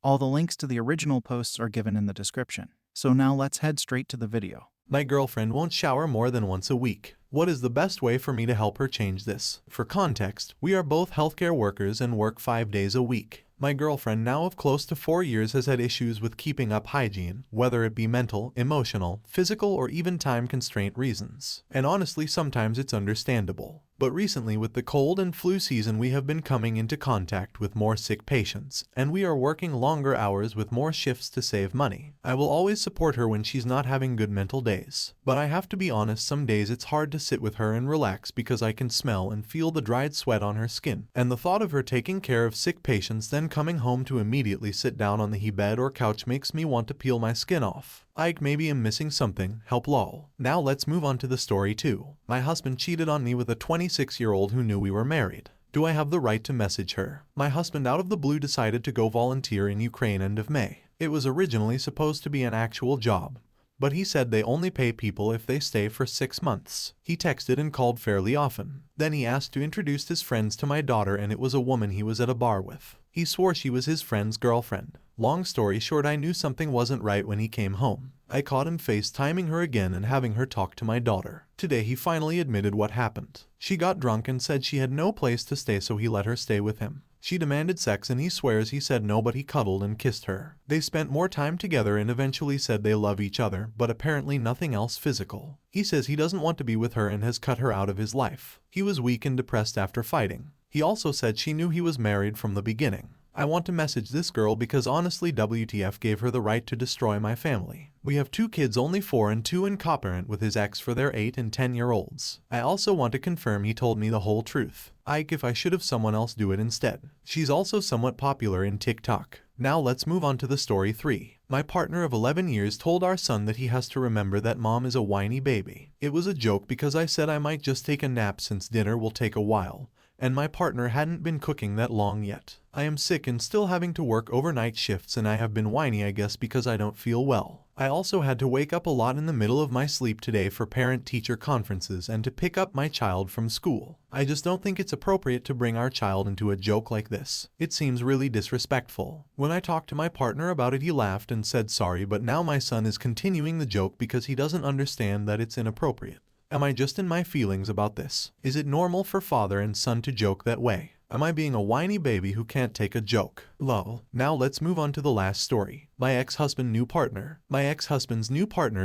All the links to the original posts are given in the description. So now let's head straight to the video. My girlfriend won't shower more than once a week. What is the best way for me to help her change this? For context, we are both healthcare workers and work 5 days a week. My girlfriend, now of close to 4 years, has had issues with keeping up hygiene, whether it be mental, emotional, physical, or even time constraint reasons. And honestly, sometimes it's understandable. But recently, with the cold and flu season, we have been coming into contact with more sick patients, and we are working longer hours with more shifts to save money. I will always support her when she's not having good mental days. But I have to be honest, some days it's hard to sit with her and relax because I can smell and feel the dried sweat on her skin. And the thought of her taking care of sick patients, then coming home to immediately sit down on the bed or couch, makes me want to peel my skin off. Maybe I'm missing something, help lol. Now let's move on to the story 2. My husband cheated on me with a 26-year-old who knew we were married. Do I have the right to message her? My husband out of the blue decided to go volunteer in Ukraine end of May. It was originally supposed to be an actual job, but he said they only pay people if they stay for 6 months. He texted and called fairly often. Then he asked to introduce his friends to my daughter, and it was a woman he was at a bar with. He swore she was his friend's girlfriend. Long story short, I knew something wasn't right when he came home. I caught him FaceTiming her again and having her talk to my daughter. Today he finally admitted what happened. She got drunk and said she had no place to stay, so he let her stay with him. She demanded sex and he swears he said no, but he cuddled and kissed her. They spent more time together and eventually said they love each other, but apparently nothing else physical. He says he doesn't want to be with her and has cut her out of his life. He was weak and depressed after fighting. He also said she knew he was married from the beginning. I want to message this girl because honestly, WTF gave her the right to destroy my family. We have 2 kids, only 4 and 2, and co-parent with his ex for their 8 and 10-year-olds. I also want to confirm he told me the whole truth. If I should have someone else do it instead. She's also somewhat popular in TikTok. Now let's move on to the story 3. My partner of 11 years told our son that he has to remember that mom is a whiny baby. It was a joke because I said I might just take a nap since dinner will take a while, and my partner hadn't been cooking that long yet. I am sick and still having to work overnight shifts, and I have been whiny, I guess because I don't feel well. I also had to wake up a lot in the middle of my sleep today for parent-teacher conferences and to pick up my child from school. I just don't think it's appropriate to bring our child into a joke like this. It seems really disrespectful. When I talked to my partner about it, he laughed and said sorry, but now my son is continuing the joke because he doesn't understand that it's inappropriate. Am I just in my feelings about this? Is it normal for father and son to joke that way? Am I being a whiny baby who can't take a joke? Lol. Now let's move on to the last story. My ex-husband's new partner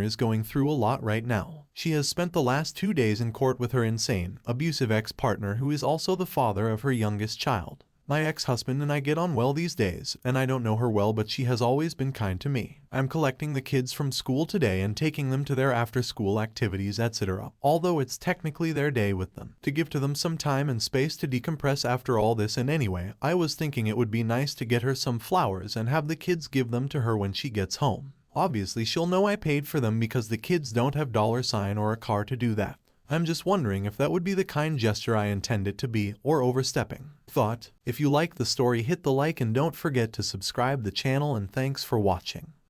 is going through a lot right now. She has spent the last 2 days in court with her insane, abusive ex-partner who is also the father of her youngest child. My ex-husband and I get on well these days, and I don't know her well, but she has always been kind to me. I'm collecting the kids from school today and taking them to their after-school activities, etc., although it's technically their day with them, to give to them some time and space to decompress after all this. And anyway, I was thinking it would be nice to get her some flowers and have the kids give them to her when she gets home. Obviously, she'll know I paid for them because the kids don't have $sign or a car to do that. I'm just wondering if that would be the kind gesture I intend it to be, or overstepping. Thought? If you like the story, hit the like and don't forget to subscribe the channel, and thanks for watching.